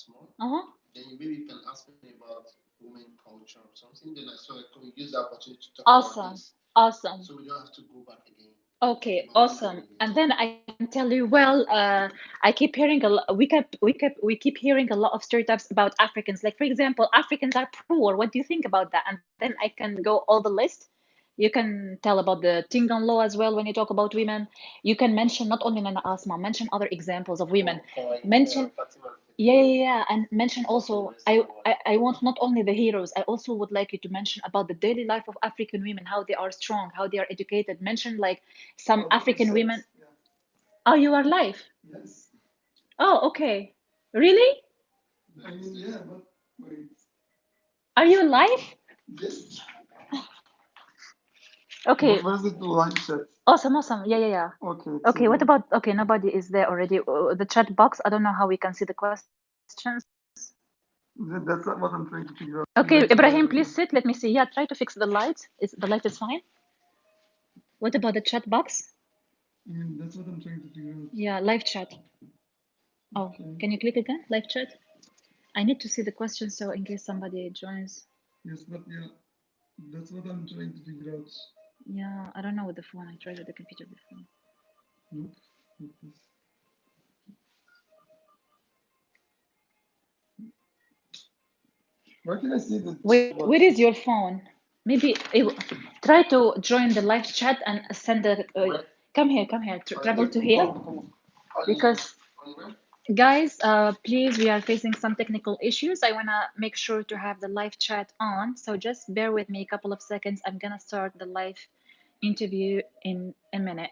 more, Uh-huh. then maybe you can ask me about women culture or something. Then so I can use the opportunity to talk about Awesome. this, Awesome. so we don't have to go back again Okay, about the same awesome. again. And then I can tell you, well, I keep hearing we keep hearing a lot of stereotypes about Africans. Like, for example, Africans are poor. What do you think about that? And then I can go all the list. You can tell about the Tingan law as well when you talk about women. You can mention not only Nana Asma, mention other examples of women. Mention Fatima Yeah, Fikri, yeah, yeah. And mention also, I want not only the heroes, I also would like you to mention about the daily life of African women, how they are strong, how they are educated. Mention like some African women. Oh, you are live? Oh, okay. Really? Are you live? Okay. Where's the line set? Awesome, awesome. Yeah, yeah, yeah. Okay, Okay, what about, okay, nobody is there already. The chat box, I don't know how we can see the questions. that's what I'm trying to figure out. Okay, Ibrahim, please sit. Let me see. Yeah, try to fix the light. The light is fine? What about the chat box? I mean, that's what I'm trying to figure out. Yeah, live chat. Oh, Okay. can you click again? Live chat. I need to see the questions so in case somebody joins. Yes, but yeah, that's what I'm trying to figure out. Yeah, I don't know with the phone. I tried with the computer before. Nope, not this. Where can I see the chat Where box? is your phone? Maybe try to join the live chat and send the. Come here, come here. Travel to here. Come on. Because On where? guys, please, we are facing some technical issues. I wanna make sure to have the live chat on, so just bear with me a couple of seconds. I'm gonna start the live interview in a minute.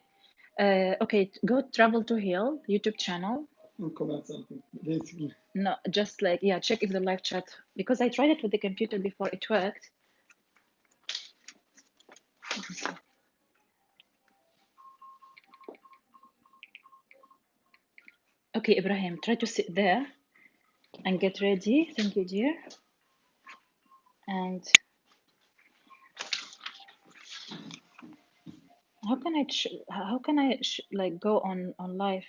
Okay, go Travel to Heal YouTube channel. I'll comment something, basically. No, just like, yeah, check if the live chat, because I tried it with the computer before, it worked. Let me see. Okay, Ibrahim, try to sit there and get ready. Thank you, dear. And how can I like go on live?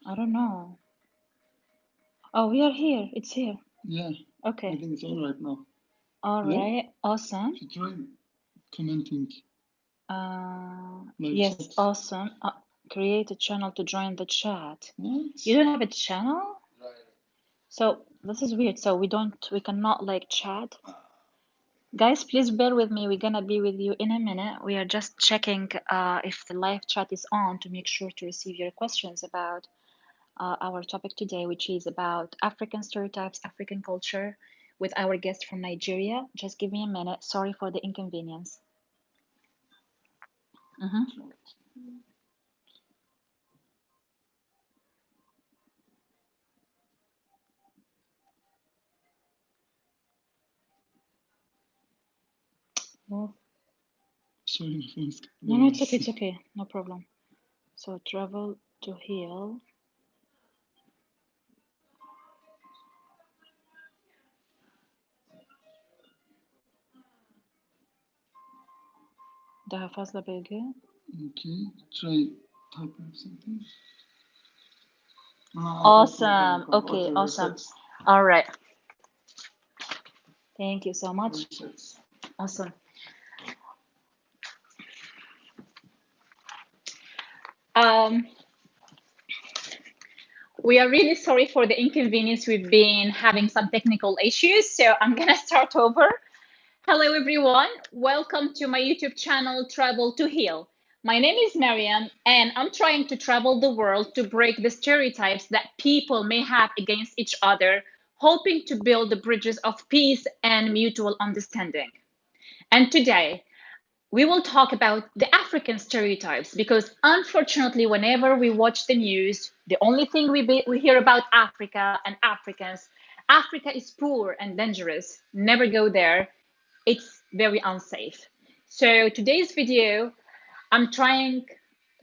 I don't know. Oh, we are here. It's here. Yeah, I Okay. think it's on right now. All Hello? right. Awesome. If you try commenting live Yes, chat. awesome. Create a channel to join the chat. What? You don't have a channel? So this is weird. So we cannot like chat. Guys, please bear with me. We're gonna be with you in a minute. We are just checking if the live chat is on to make sure to receive your questions about our topic today, which is about African stereotypes, African culture, with our guest from Nigeria. Just give me a minute. Sorry for the inconvenience. Mhm. Well, Sorry, my phone's no, no, it's okay. It's okay. No problem. So travel to heal. Daha fazla bilgi. Okay, try typing something. Awesome. Okay, awesome. All right. Thank you so much. Awesome. Um, we are really sorry for the inconvenience. We've been having some technical issues, so I'm gonna start over. Hello, everyone. Welcome to my YouTube channel, Travel to Heal. My name is Mariam, and I'm trying to travel the world to break the stereotypes that people may have against each other, hoping to build the bridges of peace and mutual understanding. And today, we will talk about the African stereotypes because, unfortunately, whenever we watch the news, the only thing we hear about Africa and Africans, Africa is poor and dangerous. Never go there. It's very unsafe. So, today's video, I'm trying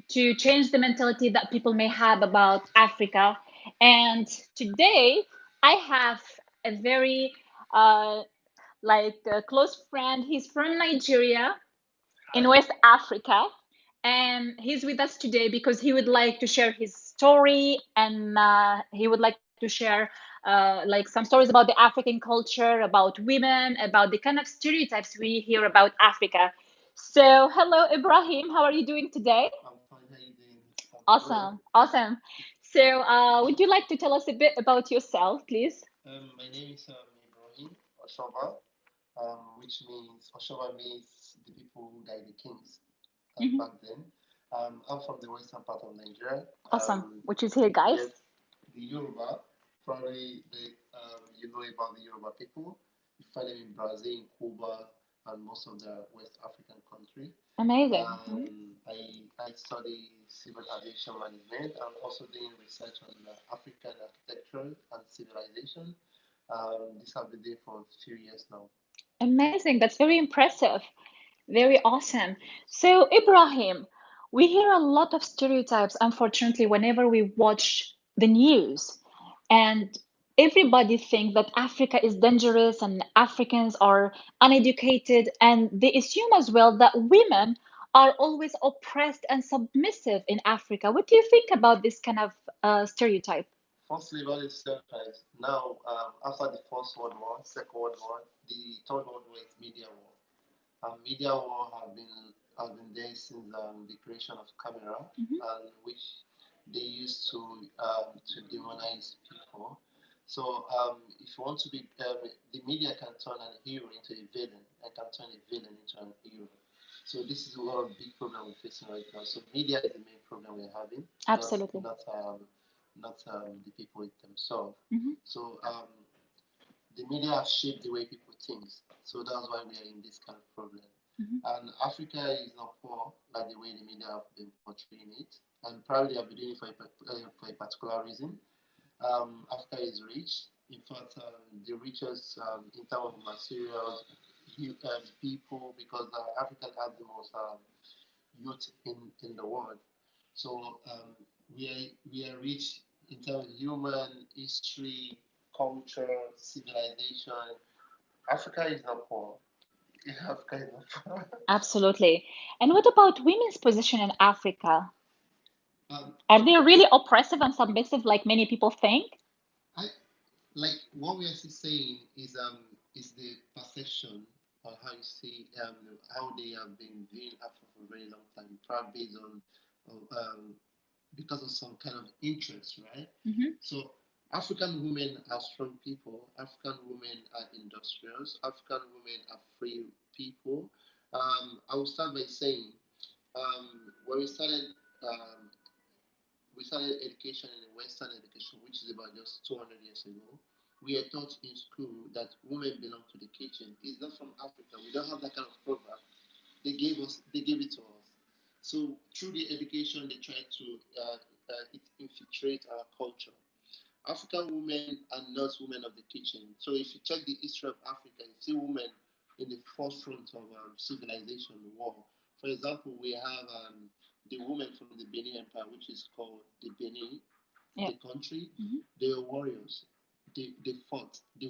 to change the mentality that people may have about Africa. And today, I have a very like a close friend. He's from Nigeria in West Africa. And he's with us today because he would like to share his story and he would like to to share like some stories about the African culture, about women, about the kind of stereotypes we hear about Africa. So, hello, Ibrahim. How are you doing today? I'm fine. How you doing? I'm great. Awesome, awesome. So, would you like to tell us a bit about yourself, please? My name is Ibrahim Oshoba, Oshoba means the people who guide the kings Hmm. back then. I'm from the western part of Nigeria. Awesome. Which is here, guys. Yes, the Yoruba, probably you know about the Yoruba people. You find them in Brazil, in Cuba, and most of the West African country. Amazing. I study civil aviation management. I'm also doing research on African architecture and civilization. This I've been doing for a few years now. Amazing. That's very impressive. Very awesome. So, Ibrahim, we hear a lot of stereotypes, unfortunately, whenever we watch the news. And everybody thinks that Africa is dangerous and Africans are uneducated. And they assume as well that women are always oppressed and submissive in Africa. What do you think about this kind of stereotype? Firstly, about the stereotypes. Now, after the First World War, Second World War, the Third World War is media war. Media war have been there since the creation of camera, Mhm. which they used to demonize people. So if you want to be, the media can turn a hero into a villain, and can turn a villain into an hero. So this is one of the big problem we're facing right now. So media is the main problem we're having, Absolutely. not the people themselves. Mhm. So the media have shaped the way people think. So that's why we are in this kind of problem. Mhm. And Africa is not poor like the way the media have been portraying it. And probably have been doing it for a particular reason. Africa is rich. In fact, the richest in terms of materials, people, because Africa has the most youth in the world. So we are rich in terms of human history, culture, civilization. Africa is not poor. Africa is not poor. Absolutely. And what about women's position in Africa? um, Are they really oppressive and submissive like many people think? I like what we are still saying is the perception or how you see how they have been viewing Africa for a very long time, probably based on because of some kind of interest, right? Hmm. So African women are strong people. African women are industrious. African women are free people. I will start by saying when we started education in the Western education, which is about just 200 years ago. We are taught in school that women belong to the kitchen. It's not from Africa. We don't have that kind of program. They gave it to us. So through the education, they try to infiltrate our culture. African women are not women of the kitchen. So if you check the history of Africa, you see women in the forefront of civilization, war. For example, we have the women from the Benin Empire, which is called the Benin, Yeah. the country. Hmm. They were warriors. They fought. The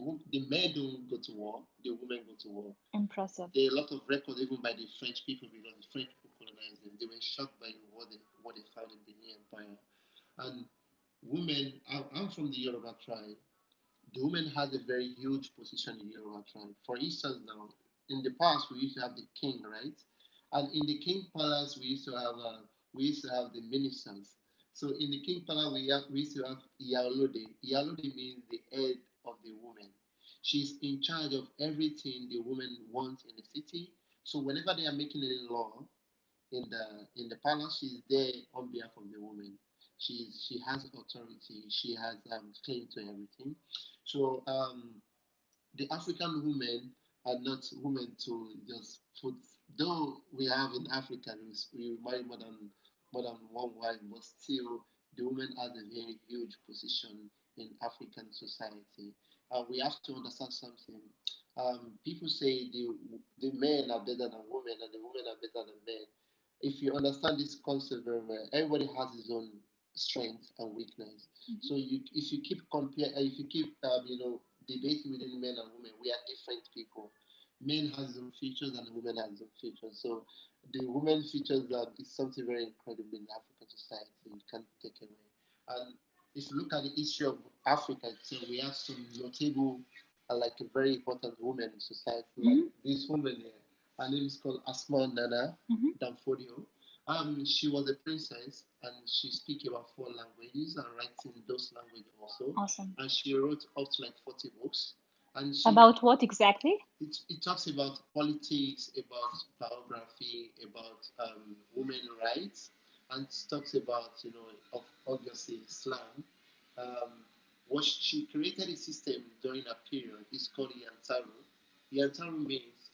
men don't go to war. The women go to war. Impressive. There are a lot of records even by the French people because the French people colonized them. They were shocked by what they found in the Benin Empire. And women, I'm from the Yoruba tribe. The woman has a very huge position in Yoruba tribe. For instance, now in the past we used to have the king, right? And in the king palace we used to have the ministers. So in the king palace we used to have Iyalode. Iyalode means the head of the woman. She's in charge of everything the woman wants in the city. So whenever they are making a law, in the palace, she's there on behalf of the woman. She has authority. She has claim to everything. So the African women are not women to just put. Though we have in Africa, we marry more than one wife, but still the woman has a very huge position in African society. We have to understand something. People say the men are better than women and the women are better than men. If you understand this concept very well, everybody has his own strength and weakness. So if you keep if you keep debating within men and women, we are different people. Men has his own features and the women has his own features. So the women features is something very incredible in African society. You can't take away. And if you look at the history of Africa, so we have some notable, like a very important woman in society. Like this woman here, her name is called Asma Nana Danfodio. She was a princess, and she speaks about 4 languages and writes in those languages also. Awesome. And she wrote up to like 40 books. And she About what exactly? it talks about politics, about biography, about women rights, and it talks about obviously Islam. Um, what she created a system during a period. It's called Yantaru. Yantaru means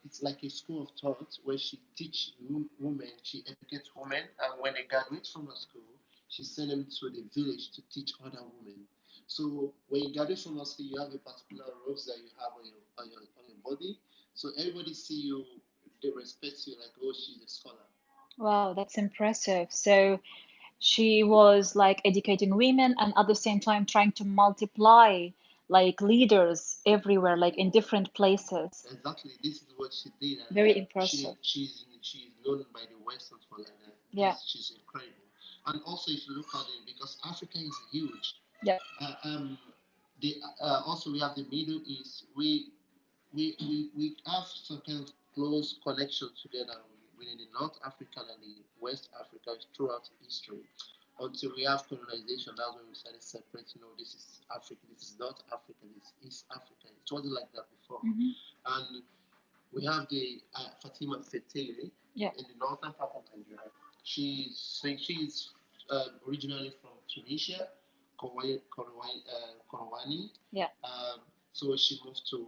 it's like a school of thought where she teach women, she educates women, and when they graduate from the school, she send them to the village to teach other women. So when you graduate from the school, you have a particular robes that you have on your body. So everybody see you, they respect you like, oh, she's a scholar. Wow, that's impressive. So she was like educating women and at the same time trying to multiply like leaders everywhere, like in different places. Exactly, this is what she did, and Very she impressive. she's known by the Western for like that. Yeah. She's incredible. And also, if you look at it, because Africa is huge, Yep. uh, um, the also we have the Middle East. We have some kind of close connection together within the North Africa and the West Africa throughout history. Until we have colonization, that's when we started separating. No, this is Africa, this is not Africa, this is Africa. It wasn't like that before. And we have the Fatima Fetele Yeah. in the northern part of Nigeria. She's originally from Tunisia, Korowani. Yeah. So she moved to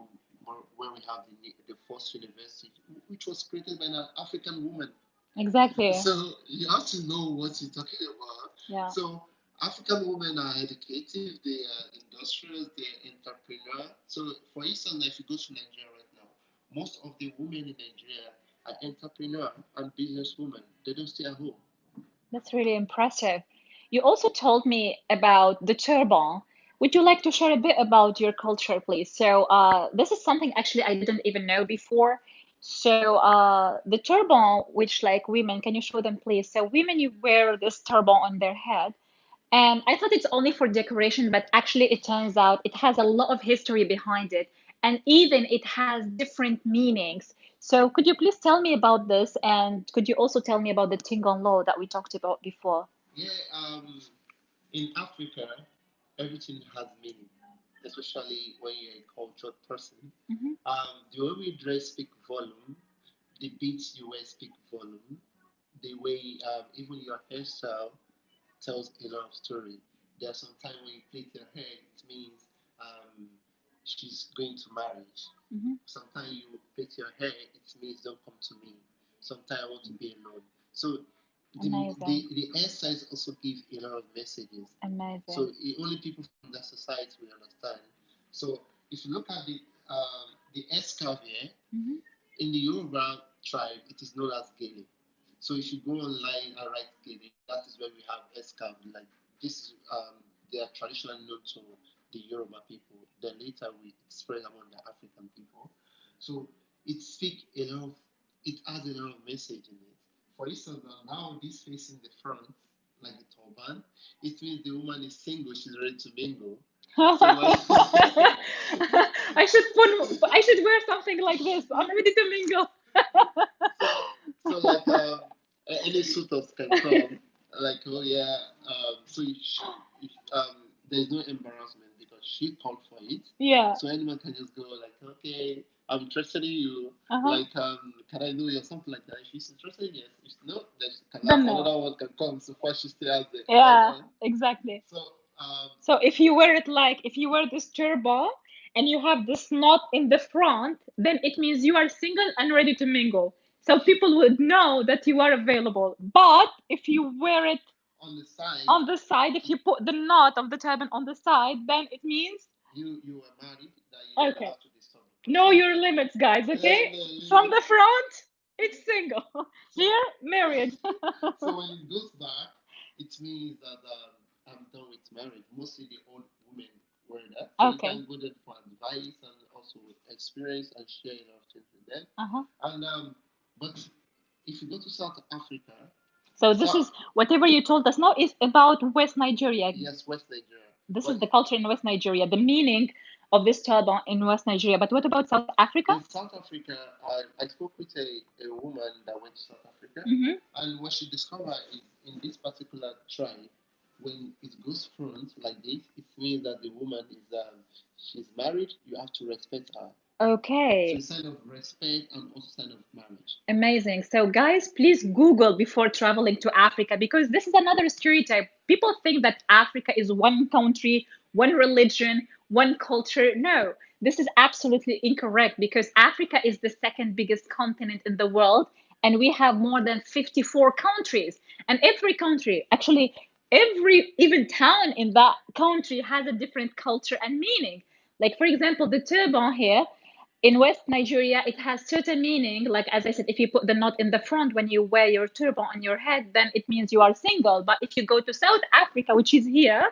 where we have the first university, which was created by an African woman. Exactly. So you have to know what you're talking about. Yeah. So African women are educative, they are industrious, they are entrepreneur. So for instance, if you go to Nigeria right now, most of the women in Nigeria are entrepreneur and businesswomen. They don't stay at home. That's really impressive. You also told me about the turban. Would you like to share a bit about your culture, please? So, this is something actually I didn't even know before. So, the turban, which like women, can you show them, please? So, women, you wear this turban on their head, and I thought it's only for decoration, but actually, it turns out it has a lot of history behind it. And even it has different meanings. So, could you please tell me about this? And could you also tell me about the Tingon law that we talked about before? Yeah, in Africa, everything has meaning, especially when you're a cultured person. The way we dress speak volume, the beats you wear speak volume, the way even your hairstyle tells a lot of story. There's some time when you plait your hair, it means um, she's going to marriage. Sometimes you plait your hair, it means don't come to me. Sometimes I want to be alone. So the hairstyles also give a lot of messages. Amazing. So only people from that society will understand. So if you look at the hair here, in the Yoruba tribe, it is known as gele. So if you go online and write gele, that is where we have escab. Like this is they are traditionally known to the Yoruba people. Then later we spread among the African people. So it speaks a lot of, it has a lot of message in it. For instance, now this facing the front, like the turban, it means the woman is single, she's ready to mingle. So I should wear something like this. I'm ready to mingle. so like any suitors can come. Like oh yeah, so there's no embarrassment because she called for it. Yeah. So anyone can just go like okay, I'm interested in you. Like can I know you or something like that? If she's interested, yes. If no, then Then no. another one can come. So far she still has it. Yeah, exactly. So So if you wear it like if you wear this turban and you have this knot in the front, then it means you are single and ready to mingle. So people would know that you are available. But if you wear it on the side, if you put the knot of the turban on the side, then it means you are married that you never okay. have to disturb. Know your limits, guys, okay? From the front, it's single. Here, married. So when it goes back, it means that I'm done with marriage. Mostly the old women wear that. So you can go there for advice and also experience and share a lot of things with them. And but if you go to South Africa, So So this is whatever you told us now is about West Nigeria. yes, West Nigeria. This is But the culture in West Nigeria, the meaning of this turban in West Nigeria. But what about South Africa? in South Africa, I spoke with a woman that went to South Africa, Mm-hmm. and what she discovered is in this particular tribe, when it goes front like this, it means that the woman is she's married. You have to respect her. So Okay. it's sign of respect and also sign of marriage. Amazing. So, guys, please Google before traveling to Africa because this is another stereotype. People think that Africa is one country, one religion, one culture. No, this is absolutely incorrect because Africa is the second biggest continent in the world and we have more than 54 countries. And every country, actually, every even town in that country has a different culture and meaning. Like, for example, the turban here in West Nigeria, it has certain meaning. Like as I said, if you put the knot in the front when you wear your turban on your head, then it means you are single. But if you go to South Africa, which is here,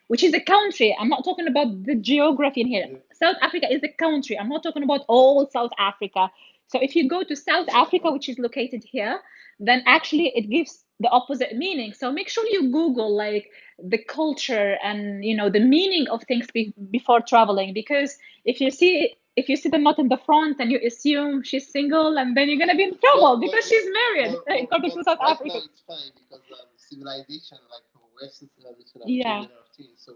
which is a country, I'm not talking about the geography in here. Yeah. South Africa is a country. I'm not talking about all South Africa. So if you go to South Africa, which is located here, then actually it gives the opposite meaning. So make sure you Google like the culture and the meaning of things before traveling because if you see the knot in the front and you assume she's single and then you're gonna be in trouble because she's married according to South right now Africa. it's fine because civilization, like Western civilization, have Yeah. changed a lot of things. So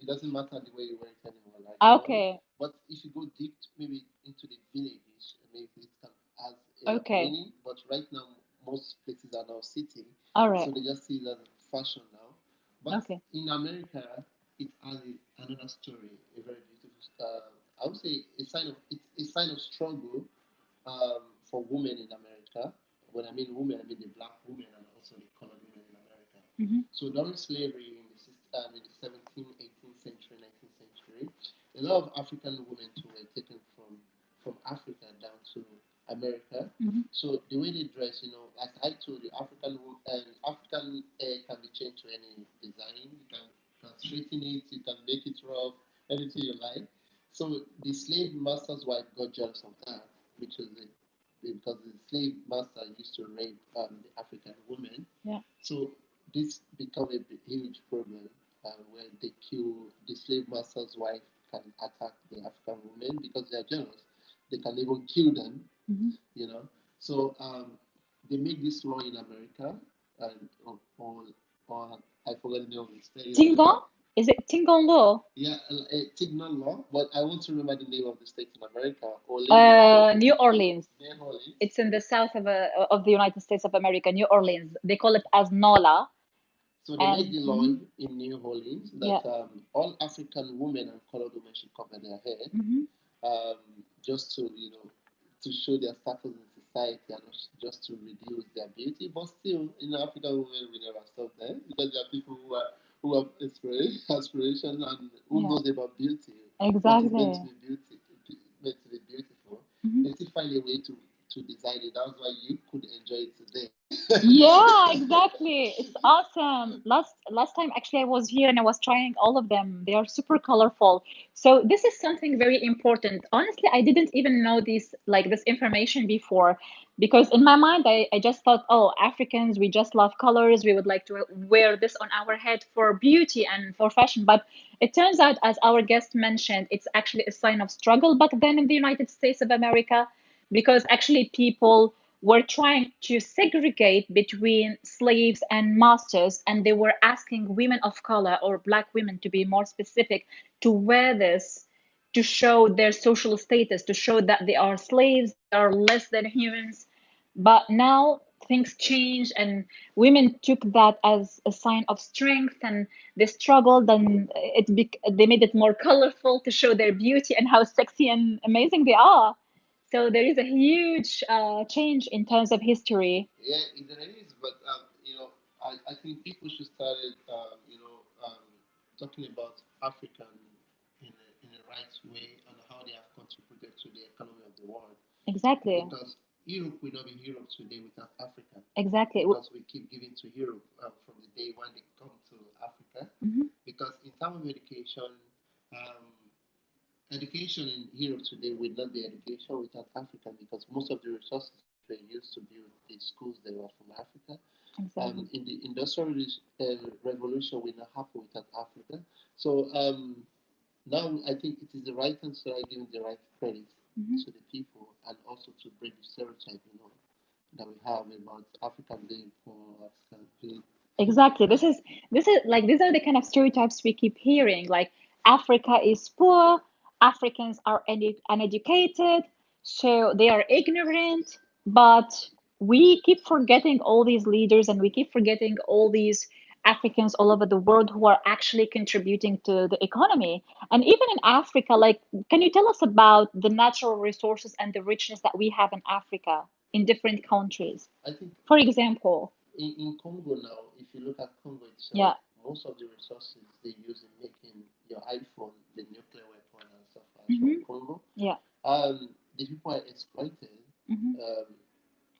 it doesn't matter the way you wear it anymore. Like Okay. but if you go deep, maybe into the villages, maybe it can has a Okay. meaning. But right now, most places are now city, All right. so they just see it as fashion now. But Okay. in America, it has another story, a very beautiful. I would say it's a sign of struggle for women in America. When I mean women, I mean the black women and also the colored women in America. Mm-hmm. So during slavery in the 17th, 18th century, 19th century, a lot of African women too were taken from Africa down to America. Mm-hmm. So the way they dress, like I told you, African hair can be changed to any design. You can straighten it, you can make it rough, anything you like. So the slave master's wife got jealous of that, which was it, because the slave master used to rape the African women. Yeah. So this become a huge problem where they kill the slave master's wife can attack the African women because they are jealous. They can even kill them, Mm-hmm. you know. So they make this law in America, or I forgot the name of the state. Tingon? Is it Tingon law? Yeah, a Tignon law, but I want to remember the name of the state in America. New Orleans. New Orleans. It's in the south of the United States of America, New Orleans. They call it as NOLA. So they made And the law in New Orleans yeah. that all African women and colored women should cover their hair, Mm-hmm. um, just to to show their status in society and just to reduce their beauty. But still, African women will never stop them because there are people who have aspiration and who Yeah. knows about beauty, what is meant to Exactly. be meant to be beautiful. Mm-hmm. They still find a way to design it. That's why you could enjoy it today. Yeah, exactly. It's awesome. Last time actually I was here and I was trying all of them. They are super colorful. So this is something very important. Honestly, I didn't even know this information before because in my mind I just thought, oh, Africans, we just love colors. We would like to wear this on our head for beauty and for fashion. But it turns out, as our guest mentioned, it's actually a sign of struggle back then in the United States of America because actually people were trying to segregate between slaves and masters, and they were asking women of color or black women to be more specific to wear this to show their social status, to show that they are slaves, they are less than humans. But now things change, and women took that as a sign of strength, and they struggled, and they made it more colorful to show their beauty and how sexy and amazing they are. So there is a huge change in terms of history. Yeah, it is. But I think people should start talking about African in a right way and how they have contributed to the economy of the world. Exactly. Because Europe will not be Europe today without Africa. Exactly. Because we keep giving to Europe from the day when they come to Africa. Mhm. Because in terms of education, um, education in Europe today will not be education without Africa because most of the resources were used to build the schools they were from Africa. Exactly. In the industrial revolution, we're not happy with that Africa. So now I think it is the right time to start giving the right credit Mhm. to the people and also to break the stereotype, that we have about African being poor, African being. Exactly. This is like these are the kind of stereotypes we keep hearing. Like Africa is poor, Africans are uneducated, so they are ignorant. But we keep forgetting all these leaders, and we keep forgetting all these Africans all over the world who are actually contributing to the economy. And even in Africa, like, can you tell us about the natural resources and the richness that we have in Africa in different countries? I think For example, in Congo now, if you look at Congo yeah. itself, most of the resources they use in making your iPhone, the nuclear weapon and stuff are from Hmm. Congo. Yeah. The people are exploited. Hmm.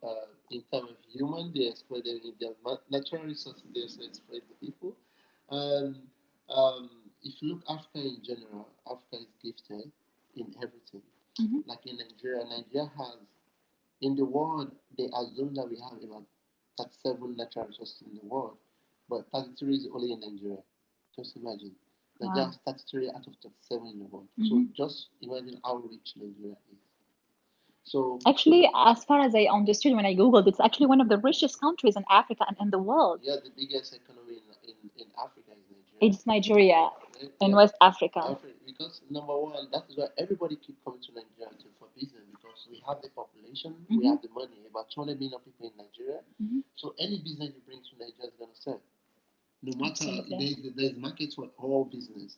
Um, in terms of human, they exploit them in their natural resources. They also exploit the people. And if you look Africa in general, Africa is gifted in everything. Hmm. Like in Nigeria, Nigeria has in the world they assume that we have about 37 natural resources in the world, but 33 is only in Nigeria. Just imagine. Nigeria Wow. has 33 out of 37 in the world. So Hmm. just imagine how rich Nigeria is. So Actually, as far as I understood when I Googled, it's actually one of the richest countries in Africa and in the world. yeah, the biggest economy in Africa is Nigeria. It's Nigeria in Yeah, West Africa. Africa, because number one, that is why everybody keep coming to Nigeria for business because we have the population, we Hmm. have the money, about 200 million people in Nigeria. Hmm. So any business you bring to Nigeria is gonna sell. No matter Absolutely. there's market for all business.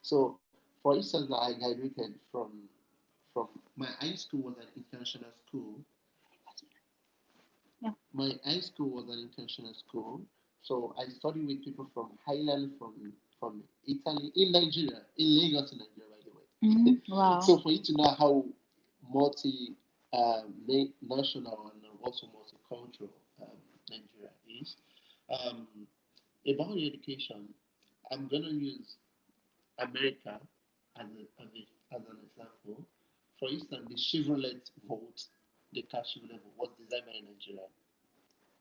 So for instance, I graduated from my high school was an international school. Yeah. My high school was an international school, so I studied with people from Highland, from Italy, in Nigeria, in Lagos, in Nigeria, by the Hmm. way. Wow. So for you to know how multi national and also multicultural Nigeria is, um, about the education, I'm gonna use America as an example. For instance, the Chevrolet vote, the car Chevrolet vote was designed by Nigeria.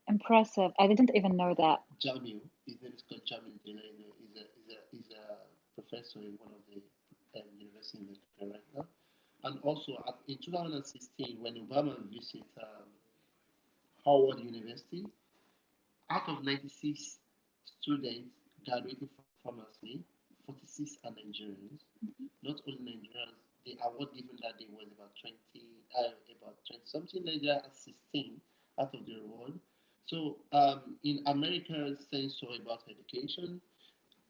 Impressive. I didn't even know that. Jamil, his name is called Jamil Dela, is a professor in one of the universities in Nigeria right now. And also in 2016, when Obama visited Howard University, out of 96 students graduating from pharmacy, 46 are Nigerians. Not only Nigerians, the award given that day was about 20 something. Nigeria has 16 out of the award. So in America's censor about education,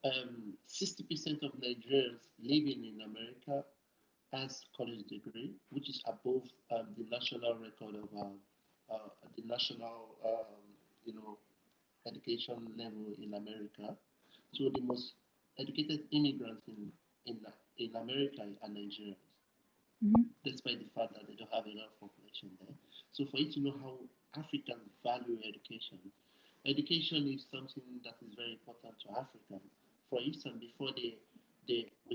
60% of Nigerians living in America has college degree, which is above the national record of the national you know education level in America. So the most educated immigrants in in America are Nigerians, Hmm. despite the fact that they don't have enough population there. So for you to know how Africans value education, education is something that is very important to Africans. For instance, before we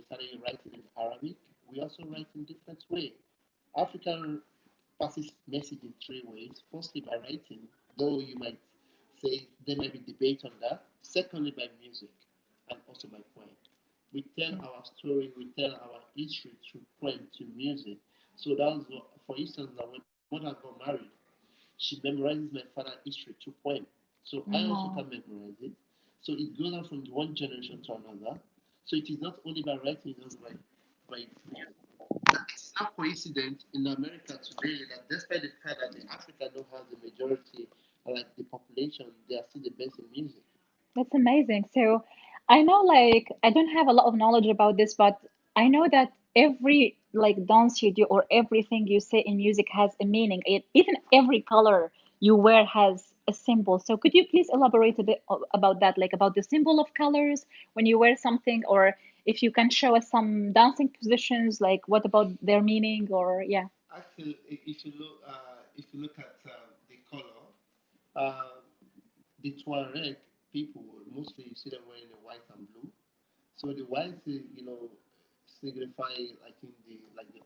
started writing in Arabic, we also write in different way. African passes message in three ways. Firstly, by writing, though you might say there might be debate on that. Secondly, by music, and also by poem. We tell Yeah. our story, we tell our history through poem, to music. So that's what, for instance, that when my mother got married, she memorizes my father's history through poem. So I also Wow. can memorize it. So it goes on from one generation to another. So it is not only by writing, it's also by music. It's not coincident in America today that despite the fact that the Africa don't have the majority, like the population, they are still the best in music. That's amazing. So I know, like, I don't have a lot of knowledge about this, but I know that every like dance you do or everything you say in music has a meaning. Even every color you wear has a symbol. So could you please elaborate a bit about that, like about the symbol of colors when you wear something, or if you can show us some dancing positions, like what about their meaning, or yeah. Actually, if you look at the color, uh, the Tuareg people mostly you see them wearing the white and blue. So the white, signify I think the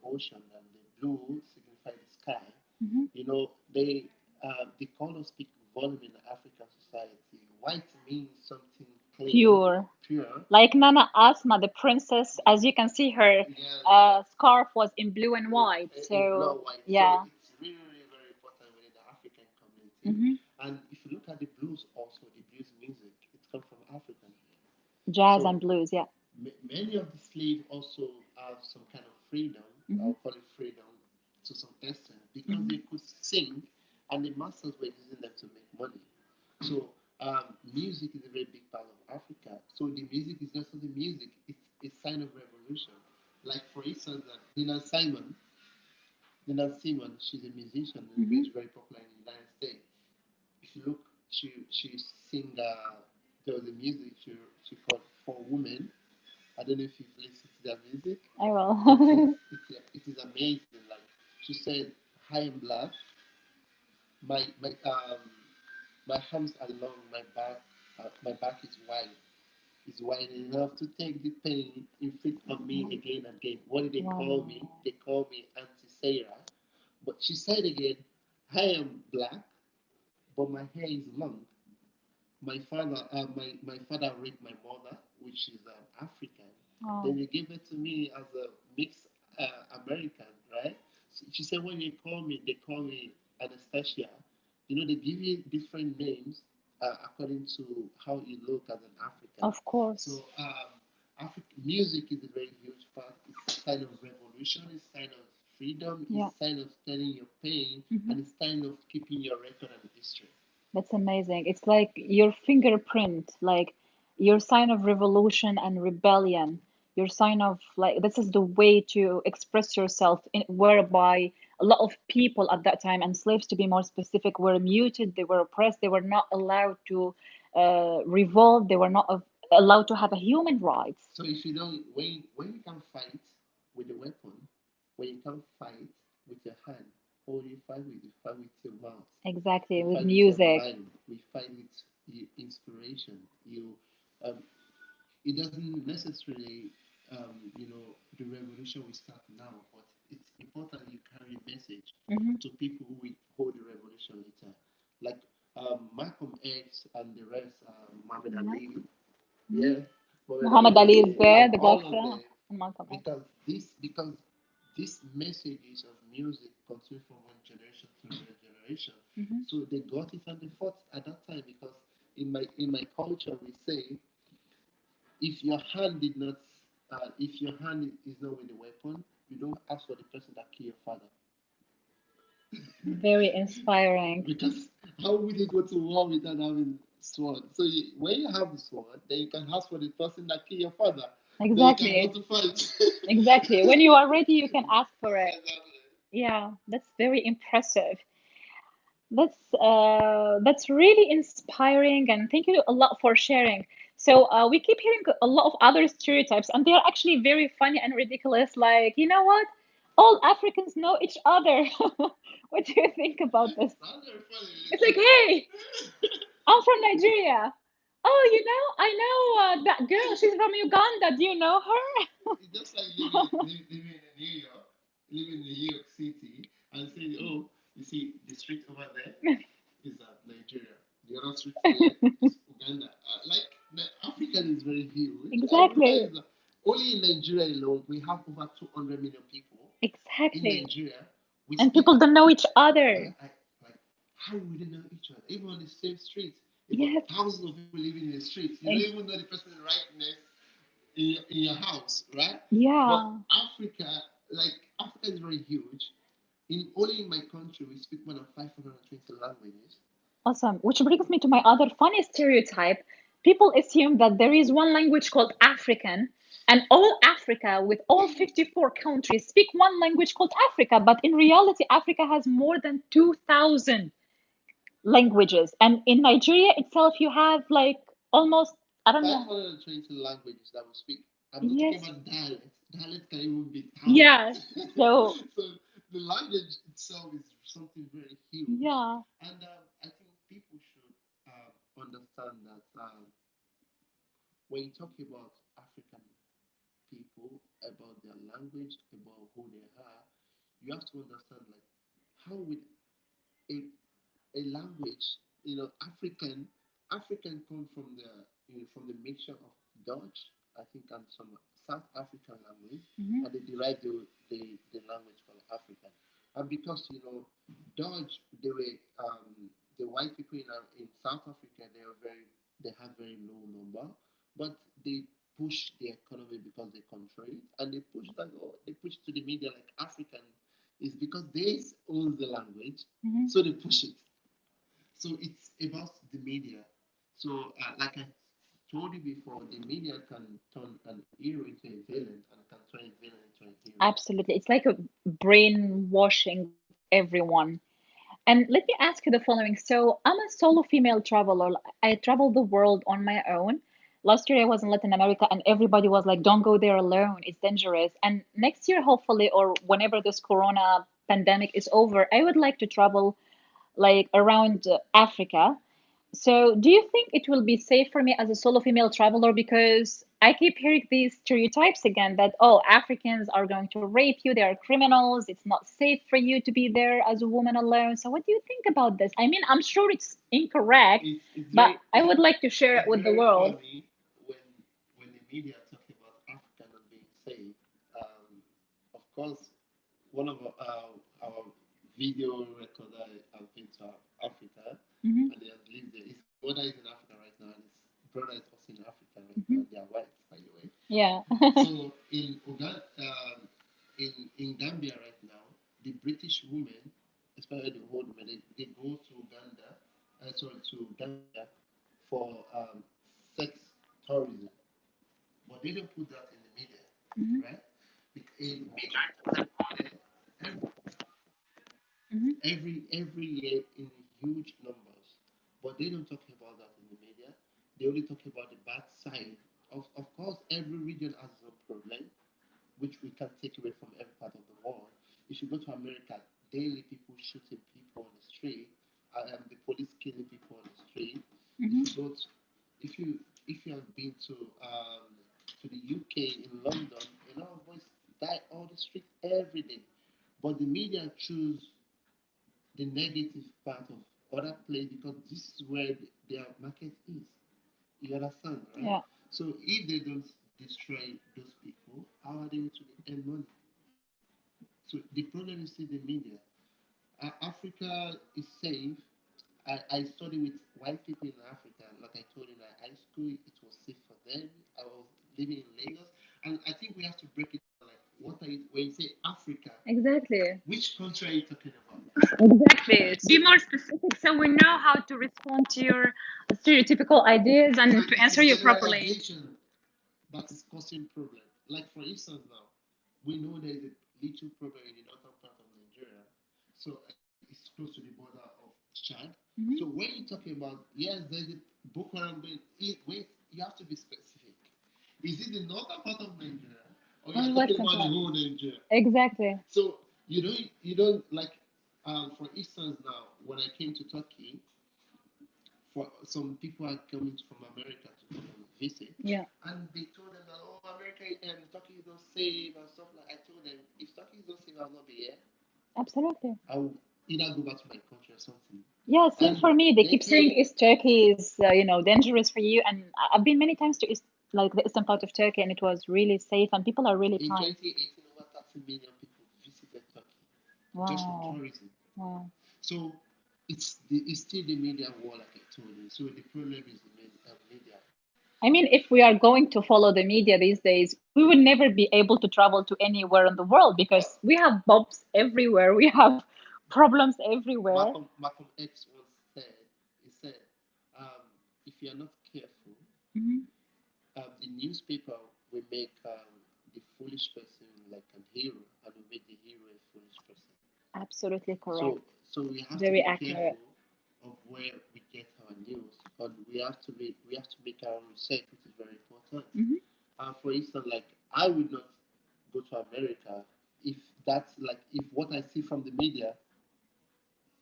ocean, and the blue signify the sky. Hmm. They the colors speak volume in the African society. White means something clean, Pure. pure. Like Nana Asma, the princess, as you can see, her Yeah, yeah. scarf was in blue and white. In blue So, and white. So yeah. it's really, really very important within the African community. Hmm. And if you look at the blues also, the blues music, it comes from African here. Jazz So and blues, yeah. many of the slaves also have some kind of freedom, Hmm. I'll call it freedom, to some extent, because Hmm. they could sing and the masters were using them to make money. So music is a very big part of Africa. So the music is not only music, it's a sign of revolution. Like for instance, Nina Simon, she's a musician and Hmm. very, very popular in the United States. If you look, she sing. There was a music she called For Women. I don't know if you've listened to that music. I It will. is it is amazing. Like she said, "I am black. My arms are long. My back is wide. Is wide enough to take the pain inflict on me again and again. What did they call me? Wow. They call me Auntie Sarah. But she said again, I am black, but my hair is long. My father raped my mother, which is African. Then Wow. they gave it to me as a mixed American, right? So she said when they call me Anastasia. They give you different names according to how you look as an African. Of course. So African music is a very huge part. It's a sign of revolution. It's a sign of freedom. It's Yeah. a sign of telling your pain, Hmm. and it's a sign of keeping your record and history. That's amazing. It's like your fingerprint, like your sign of revolution and rebellion. Your sign of like this is the way to express yourself whereby a lot of people at that time, and slaves to be more specific, were muted, they were oppressed, they were not allowed to revolt, they were not allowed to have a human rights. So if you don't, when you can fight with a weapon, when you can fight with your hand, what do you fight with? You fight with your mouth. Exactly, You with fight with your music. mind. We fight with inspiration. Um, it doesn't necessarily, the revolution will start now, but it's important you carry a message Hmm. to people who will hold the revolution later. Like Malcolm X and the rest, Muhammad Ali, Hmm. yeah, Muhammad Muhammad Ali, Ali is there, and the all of boxer, them, and Malcolm X. because these messages of music continue from one generation to another generation. Hmm. So they got it and they fought at that time because in my culture we say if your hand is not with a weapon, you don't ask for the person that killed your father. Very inspiring. Because how would you go to war without having sword? So when you have the sword, then you can ask for the person that killed your father. Then you can go Exactly. to fight. Exactly. When you are ready, you can ask for it. Exactly. Yeah, that's very impressive. That's really inspiring, and thank you a lot for sharing. So we keep hearing a lot of other stereotypes, and they are actually very funny and ridiculous. Like, you know what? All Africans know each other. What do you think about this? That's very funny. It's like, hey, I'm from Nigeria. Oh, I know that girl. She's from Uganda. Do you know her? It's just like living in New York, living in New York City, and saying, "Oh, you see the street over there is Nigeria. The other street there is Uganda." Africa is very huge. Africa Exactly. is only in Nigeria alone. We have over 200 million people in Exactly. Nigeria. We And speak. people don't know each other. Like how we don't know each other, even on the same street. You got Yes. thousands of people living in the street. You don't Ex- even know the person right next in your house, right? But Yeah. Africa, Africa is very huge. Only in my country, we speak more than 520 languages. Awesome. Which brings me to my other funny stereotype. People assume that there is one language called African, and all Africa, with all 54 countries, speak one language called Africa. But in reality, Africa has more than 2,000 languages. And in Nigeria itself, you have like almost, I don't know. 520 languages that we speak. I'm not talking Yes. about dialect. Dialect can even be Yeah. thousands. So, So the language itself is something very huge. yeah. And I think people should understand that when you talk about African people, about their language, about who they are, you have to understand like how would a, a language African come from from the mixture of Dutch, I think, and some South African language, Hmm. and they derive the language called African. And because Dutch, they were the white people in South Africa, they have very low number, but they push the economy because they control it, and they push to the media like African is because they own the language, Hmm. so they push it. So it's about the media. So, like I told you before, the media can turn an hero into a villain and can turn a villain into a hero. Absolutely. It's like a brainwashing everyone. And let me ask you the following. So, I'm a solo female traveler. I travel the world on my own. Last year, I was in Latin America, and everybody was like, don't go there alone. It's dangerous. And next year, hopefully, or whenever this corona pandemic is over, I would like to travel like around Africa. So, do you think it will be safe for me as a solo female traveler? Because I keep hearing these stereotypes again that, oh, Africans are going to rape you, they are criminals, it's not safe for you to be there as a woman alone. So, what do you think about this? I mean, I'm sure it's incorrect, It's but very I would like to share it it's with the very world. funny when the media talk about Africa not being safe. Of course, one of our video recorder has been to Africa, Hmm. and he has lived there. His mother is in Africa right now, and his brother is also in Africa right now. Hmm. They are white, by the way. Yeah. So in Uganda, in Gambia right now, the British women, especially the old women, they go to Uganda, sorry, to Gambia for sex tourism, but they don't put that in the media, Hmm. right? In media talk about it Hmm. every year in huge numbers, but they don't talk about that in the media. They only talk about the bad side. Of course, every region has its own problem, which we can take away from every part of the world. If you go to America, daily people shooting people on the street, the police killing people on the street. If Hmm. you go to, if you have been to the UK in London, a lot of boys die on the street every day. But the media choose the negative part of other place because this is where their market is. You understand, right? Yeah. So if they don't destroy those people, how are they going to earn money? So the problem is in the media. Africa is safe. I study with white people in Africa. Like I told you in high school, it was safe for them. I was living in Lagos. And I think we have to break it down. Like, what are you, when you say Africa, Exactly. which country are you talking about? Exactly. To So be more specific, so we know how to respond to your stereotypical ideas and and to it answer is you properly. generalization that is causing problem. Like for instance now, we know there is a little problem in the northern part of Nigeria. So it's close to the border of Chad. So Hmm. when you're talking about yes, there's a Boko Haram, but wait, you have to be specific. Is it the northern part of Nigeria, or you On are the talking western about the part. whole Nigeria? Exactly. So you don't like for instance now when I came to Turkey, for some people are coming from America to come and visit, Yeah. and they told them that oh America and Turkey is not safe and stuff like. I told them if Turkey is not safe, I'll not be here. Absolutely. I will either go back to my country or something. Yeah, same And for me. They they keep saying came East Turkey is, dangerous for you. And I've been many times to East, like the eastern part of Turkey, and it was really safe, and people are really in kind. 2018 over 30 million people visited Turkey just for Wow. tourism. Wow. So it's still the media war like I told you. So the problem is the media. I mean, if we are going to follow the media these days, we would never be able to travel to anywhere in the world because we have bombs everywhere. We have problems everywhere. Malcolm X once said, he said, um, if you are not careful, Hmm. the newspaper will make the foolish person like an hero, and will make the hero a foolish person. Absolutely So, correct. so we have to Very be accurate. careful of where we get our news, and we have to make our own research, which is very important. Hmm. For instance, like I would not go to America if that's like if what I see from the media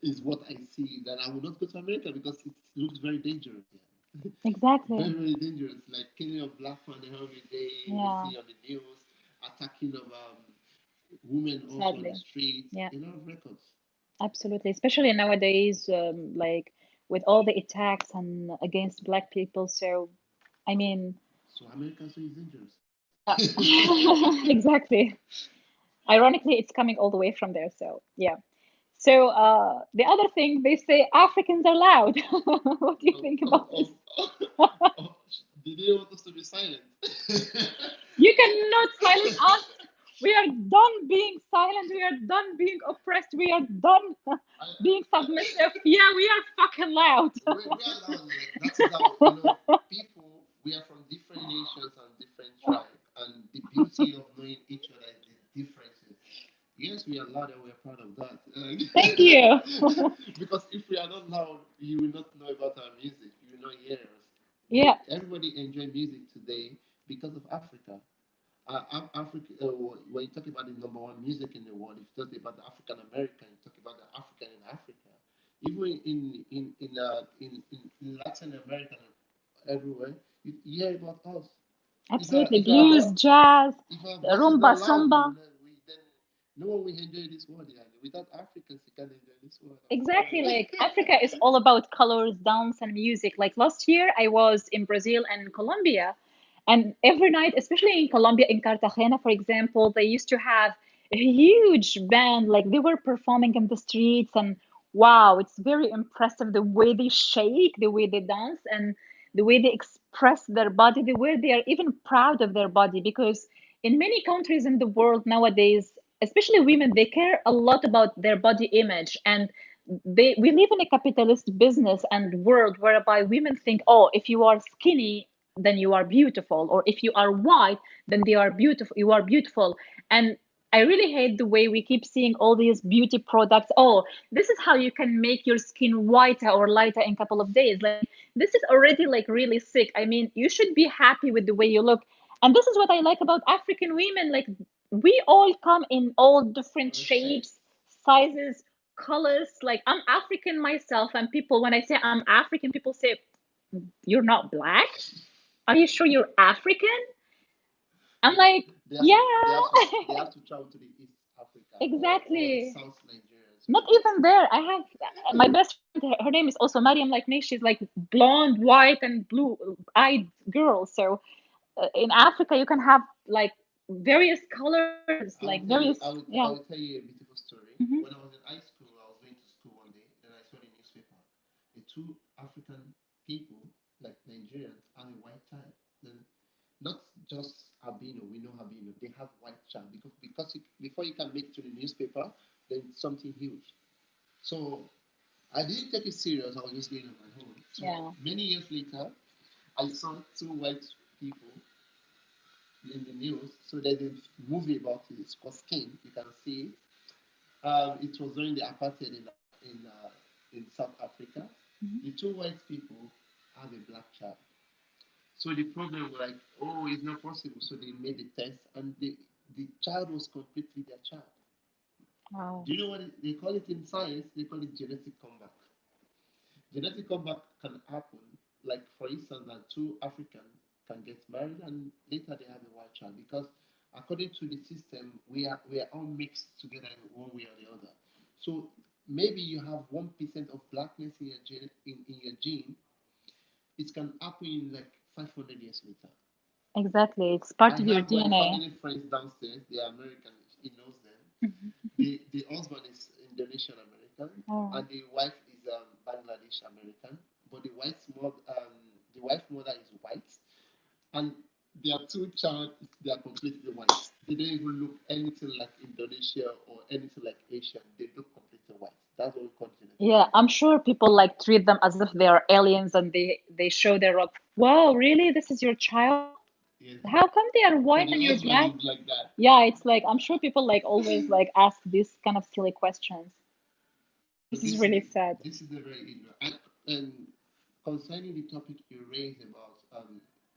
is what I see, then I will not go to America because it looks very dangerous. Yeah. Exactly. Very very dangerous. Like killing of black man every day we Yeah, see on the news, attacking of women also on the sadly. streets. Yeah. A lot of records. Absolutely, especially nowadays, like with all the attacks and against black people. So, I mean, So America so is dangerous. yeah, exactly. Ironically, it's coming all the way from there. So, yeah. So, the other thing they say Africans are loud. What do you Oh, think oh, about this? oh, oh, oh. They didn't want us to be silent. You cannot silence us. We are done being silent. We are done being oppressed. We are done being submissive. Yeah, we are fucking loud. We are loud. Like that is how people. We are from different nations and different tribes, and the beauty of knowing each other is the differences. Yes, we are loud and we are proud of that. Thank you. Because if we are not loud, you will not know about our music. You will not hear us. Yeah, Everybody enjoy music today because of Africa. Africa. When you talk about the number one music in the world, if you talk about the African American, you talk about the African in Africa. Even in Latin America and everywhere, you hear about us. absolutely. If our Blues, voice jazz, if our voice is rumba, not loud, samba. then no one will enjoy this world. Yeah. Without Africans, you can't enjoy this world. I'm Exactly. sorry. Like Africa is all about colors, dance, and music. Like last year, I was in Brazil and Colombia, and every night, especially in Colombia, in Cartagena, for example, they used to have a huge band. Like they were performing in the streets, and wow, it's very impressive the way they shake, the way they dance, and the way they express their body, the way they are even proud of their body. Because in many countries in the world nowadays, especially women, they care a lot about their body image, and we live in a capitalist business and world whereby women think, oh, if you are skinny, then you are beautiful, or if you are white, then they are beautiful, you are beautiful. And I really hate the way we keep seeing all these beauty products. Oh, this is how you can make your skin whiter or lighter in a couple of days. Like this is already like really sick. I mean, you should be happy with the way you look. And this is what I like about African women. Like we all come in all different Oh, shit. shapes, sizes, colors. Like I'm African myself, and people, when I say I'm African, people say, "You're not black? Are you sure you're African?" I'm They, like, they have "Yeah." to they have to travel to the East Africa or the Exactly. South Nigeria. So Not even there. I have my best friend, her name is also Mariam, like me. She's like blonde, white, and blue eyed girl. So in Africa, you can have like various colors, like I will various, tell you yeah. I will tell you a beautiful story. Hmm. When I was in high school, I was going to school one day, and I saw the newspaper. The two African people, like Nigerians, have a white child. Then not just albino, we know albino, they have white child before you can make it to the newspaper, then something huge. So I didn't take it serious, I was just going on my own. So Yeah, many years later, I saw two white people in the news. So there's a movie about it, it's called Skin, you can see it. It was during the apartheid in South Africa. hmm, The two white people have a black child. So the problem was like, oh, it's not possible. So they made the test, and the child was completely their child. wow, Do you know what they call it in science? They call it genetic comeback. Genetic comeback can happen, like for instance, that two Africans can get married and later they have a white child because according to the system, we are all mixed together in one way or the other. So maybe you have 1% of blackness in your in your gene, it can happen in like 500 years later. exactly. It's I part of your have my DNA. family friends downstairs. They are American. He knows them. Mhm. The husband is Indonesian American, Oh. and the wife is Bangladesh American. But the wife mother is white, and their two child they are completely white. They don't even look anything like Indonesia or anything like Asian. They look completely white. That's what we call genetic Yeah, comeback. I'm sure people like treat them as if they are aliens and they show their rock. Wow, really? This is your child? Yes. How come they are So white the and you're husband black? is like that. Yeah, it's like I'm sure people like always like ask these kind of silly questions. So This is really sad. this is the very ignorant. And concerning the topic you raised about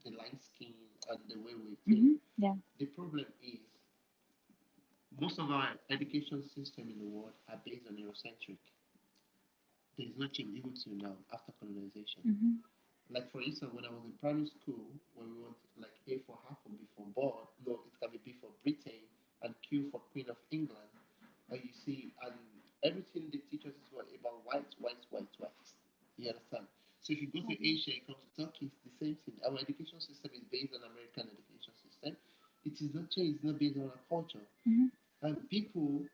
the light skin and the way we think, Yeah, the problem is most of our education system in the world are based on Eurocentric. There is no change even till now after colonization. hmm, Like for instance, when I was in primary school, when we want like A for apple, B for ball, no, it can be B for Britain and Q for Queen of England. And you see, and everything they teach us is what about white, white, white, white. You understand? So if you go to Asia, you come to Turkey, it's the same thing. Our education system is based on American education system. It is not changed. It's not based on our culture. Mhm. And people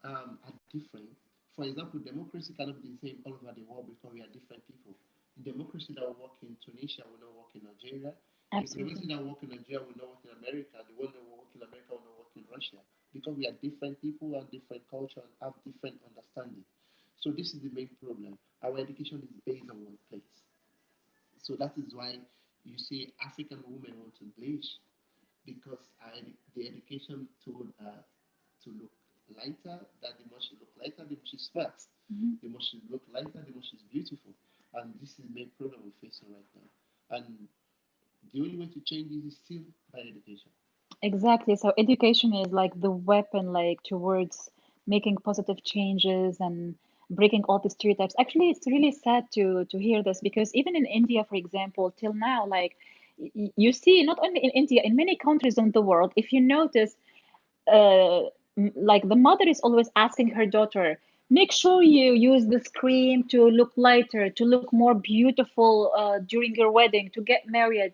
are different. For example, democracy cannot be the same all over the world because we are different people. The democracy that will work in Tunisia will not work in Nigeria. The democracy Absolutely. that will work in Nigeria will not work in America. The one that will work in America will not work in Russia. Because we are different people, have different culture, and have different understanding. So this is the main problem. Our education is based on one place. So that is why you see African women want to bleach because the education told her to look lighter, that the more she look lighter, the more she's fat. Mhm. The more she look lighter, the more she's beautiful. And this is the main problem we're facing right now. And the only way to change this is still by education. Exactly. So education is like the weapon, like towards making positive changes and breaking all the stereotypes. Actually, it's really sad to hear this because even in India, for example, till now, like you see, not only in India, in many countries in the world, if you notice, uh, like the mother is always asking her daughter, make sure you use this cream to look lighter, to look more beautiful during your wedding, to get married.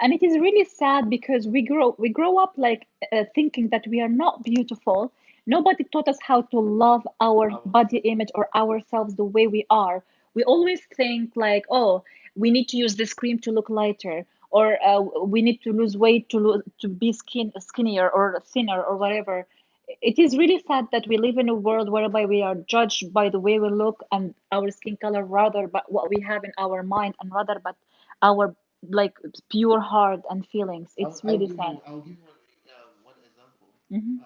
And it is really sad because we grow up like thinking that we are not beautiful. Nobody taught us how to love our body Ourselves. image or ourselves the way we are. We always think like, oh, we need to use this cream to look lighter, or we need to lose weight to be skinnier or thinner or whatever. It is really sad that we live in a world whereby we are judged by the way we look and our skin color rather but what we have in our mind and rather but our like pure heart and feelings. It's really sad. I'll give you one example. Hmm.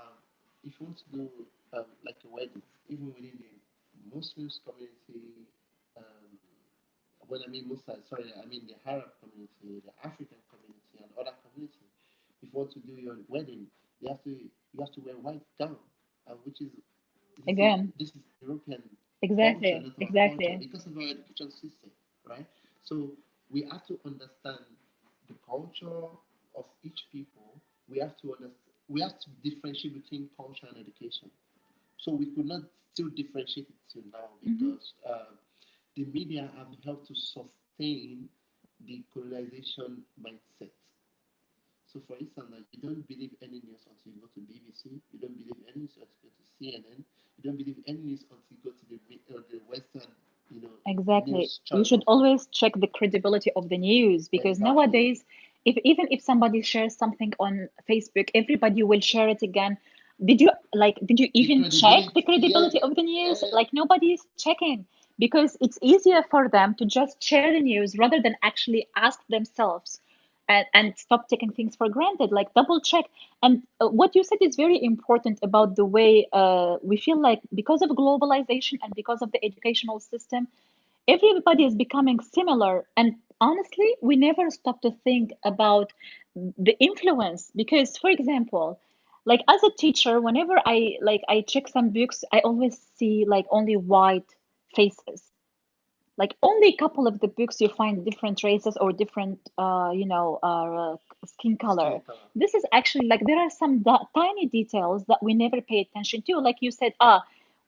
If you want to do like a wedding, even within the Muslims community, um, when I mean Muslim, sorry, I mean the Arab community, the African community, and other community. If you want to do your wedding, you have to wear white gown, which is Again, this is European culture, exactly, not our culture, exactly. because of our education system, right? So we have to understand the culture of each people. We have to understand. We have to differentiate between culture and education. So we could not still differentiate it till now Hmm. because the media have helped to sustain the colonization mindset. So, for instance, now you don't believe any news until you go to BBC. You don't believe any news until you go to CNN. You don't believe any news until you go to the Western, you know, Exactly. news You should channel. always check the credibility of the news because Exactly. nowadays, if even if somebody shares something on Facebook, everybody will share it again. Did you The even check the credibility, yeah, credibility of the news? Like nobody is checking because it's easier for them to just share the news rather than actually ask themselves and stop taking things for granted. Like double check. And what you said is very important about the way we feel like because of globalization and because of the educational system, everybody is becoming similar. And honestly, we never stop to think about the influence because, for example, like as a teacher, whenever I check some books, I always see like only white faces. Like only a couple of the books you find different races or different skin color. skin color. This is actually like there are some tiny details that we never pay attention to, like you said,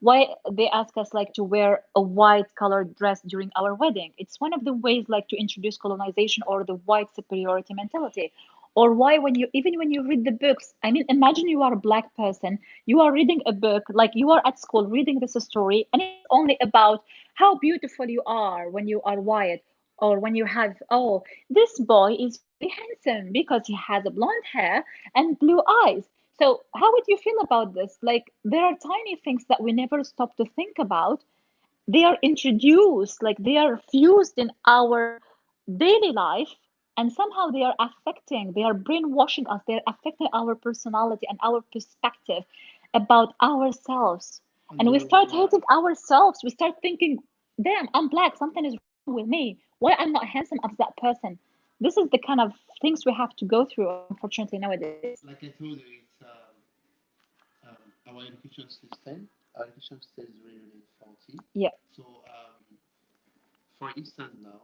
why they ask us like to wear a white colored dress during our wedding. It's one of the ways like to introduce colonization or the white superiority mentality. Or why when you even when you read the books, I mean, imagine you are a black person, you are reading a book, like you are at school reading this story and it is only about how beautiful you are when you are white, or when you have, oh, this boy is really handsome because he has a blonde hair and blue eyes. So how would you feel about this? Like there are tiny things that we never stop to think about. They are introduced, like they are fused in our daily life, and somehow they are brainwashing us, they're affecting our personality and our perspective about ourselves. And And the we reason start why, hating ourselves. We start thinking, damn, I'm black, something is wrong with me. Why I'm not handsome as that person? This is the kind of things we have to go through, unfortunately, nowadays. like I told you, it's our education system. Our education system is really, really faulty. Yeah. So, for instance, now,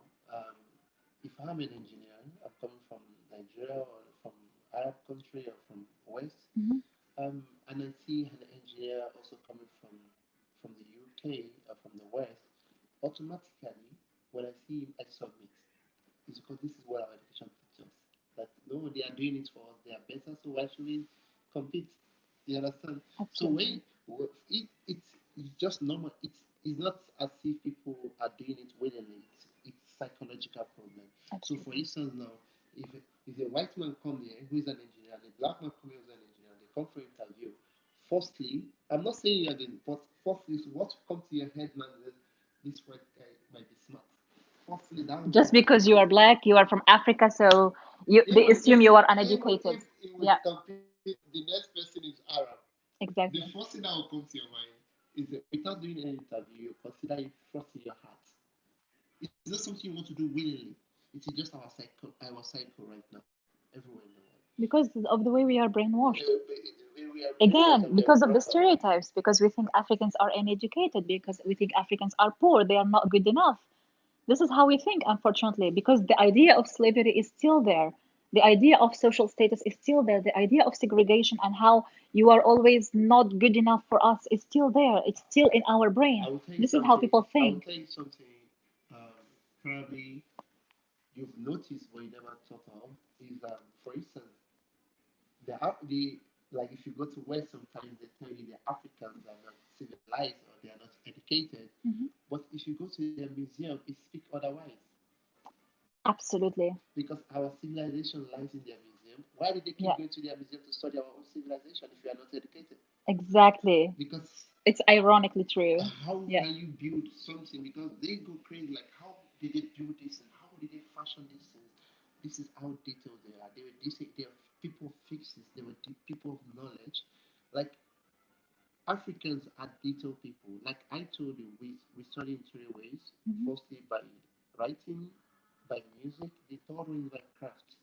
if I'm an engineer, I'm coming from Nigeria or from Arab country or from West, Hmm. and I see an engineer also coming from the UK or from the West, automatically. when I see him, I submit. It's because this is what our education teaches us. That no, they are doing it for us. They are better, so why should we compete? You understand? So Absolutely. it's just normal. It's not as if people are doing it willingly. It's psychological problem. So for Absolutely. instance now, if if a white man come here who is an engineer and a black man come here who is an engineer, they come for interview. Firstly, I'm not saying you're doing, but firstly, what comes to your head, man, is this white guy might be smart. Hopefully that will Just come. because you are black, you are from Africa, so they assume you are uneducated. Even if it Yeah, would compete, the next person is Arab. The exactly. first thing that will come to your mind is that without doing any interview, you consider it trust in your heart. It's not something you want to do willingly. It is just our cycle right now, everywhere in the world. Because of the way we are brainwashed. We are brainwashed Again, and we are because of the brought up. stereotypes, because we think Africans are uneducated, because we think Africans are poor, they are not good enough. This is how we think, unfortunately, because the idea of slavery is still there. The idea of social status is still there. The idea of segregation and how you are always not good enough for us is still there. It's still in our I brain. will tell you This is how something. people I will think. tell you something. Probably you've noticed but you never thought of is for instance the like if you go to West sometimes they tell you the Africans are not civilized or they are not educated. Mhm. But if you go to their museum, it speaks otherwise. Absolutely. Because our civilization lies in their museum. Why do they keep Yeah, going to their museum to study our own civilization if you are not educated? exactly. Because It's ironically true. how Yeah, can you build something? Because they go crazy like how did they build this and how did they fashion these things? This is how detailed they are. They are people of fixes. They were people of knowledge. Like Africans are detailed people. Like I told you, we study in three ways. hmm, Firstly, by writing, by music. The third one is by craft.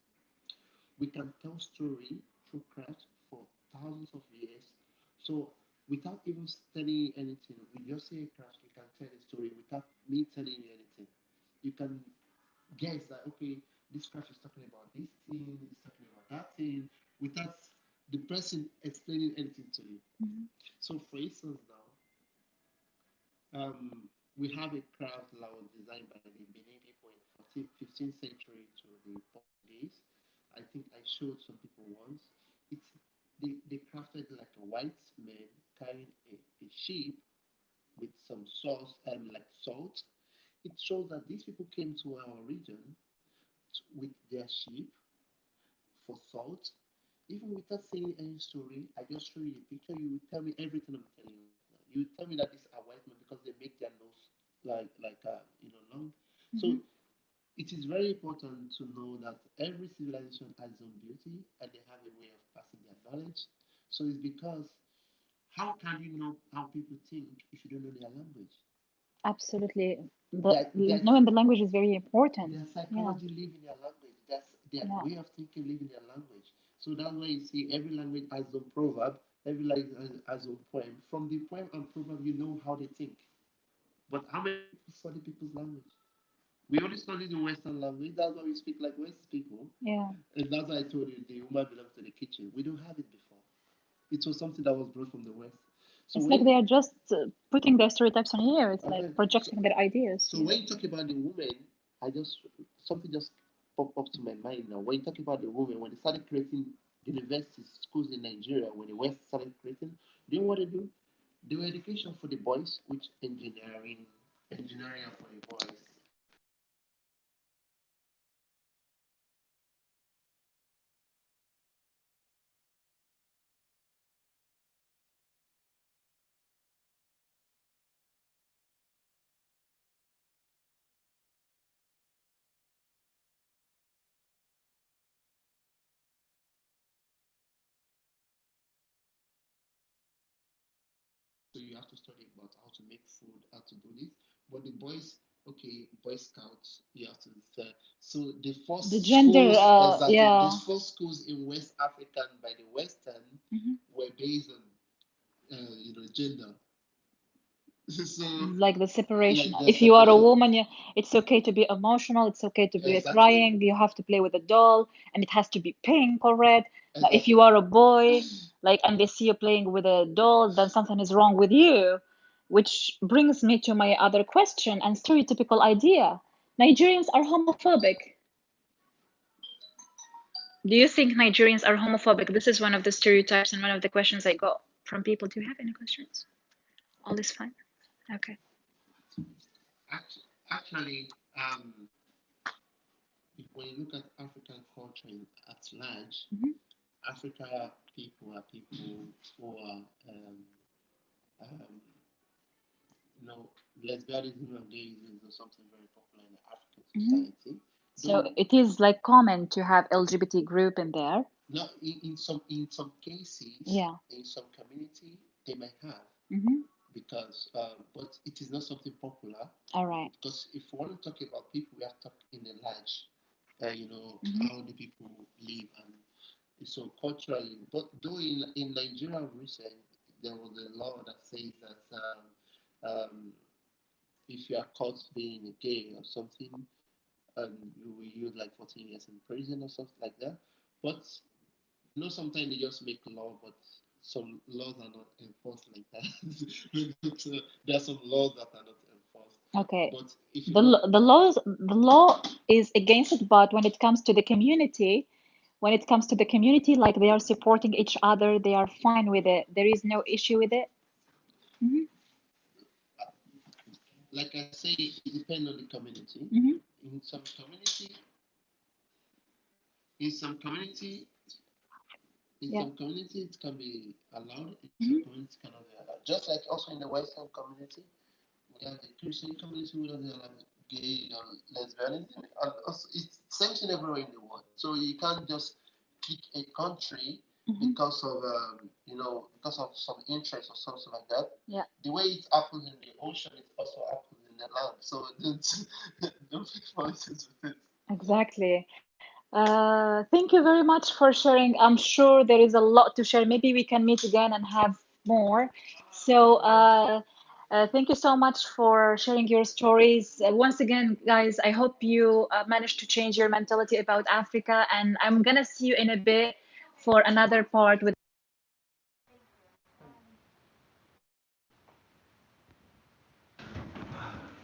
We can tell story through craft for thousands of years. So without even studying anything, we just say a craft, we can tell a story without me telling you anything. You can guess that okay, this craft is talking about this thing, it's talking about that thing, without the person explaining anything to you. hmm, So for instance now, we have a craft that was designed by the Benin people in 14th, 15th century to the Portuguese. I think I showed some people once. It's they crafted like a white man carrying a sheep with some sauce and like salt. It shows that these people came to our region with their sheep for salt. Even without saying any story, I just show you a picture. You will tell me everything I'm telling you right now. You will tell me that these are white men because they make their nose long. So hmm. it is very important to know that every civilization has its own beauty and they have a way of passing their knowledge. So it's because how can you know how people think if you don't know their language? Absolutely. Their, their, Knowing the language is very important. their Yeah, psychology live in their language. Their yeah, way of thinking live in their language. So that's why you see every language has a proverb, every language has a poem. From the poem and proverb, you know how they think. But how many people study people's language? We only study the Western language. That's why we speak like West people. yeah. And that's why I told you the woman belongs to the kitchen. We don't have it before. It was something that was brought from the West. So It's like when they are just putting their stereotypes on you. It's like okay, projecting their ideas. so Yeah. when you talk about the woman, I just something just popped up to my mind now. When you talk about the woman, when they started creating universities, schools in Nigeria, when the West started creating, do you know what they do? They were education for the boys, which engineering for the boys, so you have to study about how to make food, how to do this. But the boys, okay, Boy Scouts, you have to say. So the The first gender, schools, exactly, the yeah. first schools in West Africa and by the Western Mhm. were based on, gender. So, Like the separation. like the If you are a separation. woman, yeah, it's okay to be emotional, it's okay to be Exactly, crying, you have to play with a doll, and it has to be pink or red. Now, if you exactly. are a boy, like, and they see you playing with a doll, then something is wrong with you. Which brings me to my other question and stereotypical idea. Nigerians are homophobic. Do you think Nigerians are homophobic? This is one of the stereotypes and one of the questions I got from people. Do you have any questions? All is fine. Okay. Actually, when you look at African culture at large, Mhm. Africa people are people who are, um, you know, lesbianism and gayism is something very popular in the African Mhm. society. So Though it is like common to have LGBT group in there. not in some cases, Yeah. in some community, they might have Mm-hmm. because, but it is not something popular. All right. Because if we want to talk about people, we have to talk in a large, Mm-hmm. how the people live and so culturally. But though in Nigeria recent, there was a law that says that if you are caught being gay or something, you will use like 14 years in prison or something like that. But sometimes they just make law, but some laws are not enforced like that. So there are some laws that are not enforced. Okay. But if you The look, the law is against it, but when it comes to the community, like they are supporting each other, they are fine with it. There is no issue with it. Mm-hmm. like I say, it depends on the community. Mm-hmm. In some community, in some community, in Yeah. some community, it can be allowed. In some Mm-hmm. communities, cannot be allowed. Just like also in the Western community, we have the Christian community who doesn't allow gay or lesbianism, and also it's same thing everywhere in the world. So you can't just pick a country Mm-hmm. because of because of some interest or something like that. Yeah. The way it happens in the ocean, it also happens in the land. So don't make voices with it. Exactly. Thank you very much for sharing. I'm sure there is a lot to share. Maybe we can meet again and have more. So, thank you so much for sharing your stories. Once again, guys, I hope you managed to change your mentality about Africa. And I'm gonna see you in a bit for another part with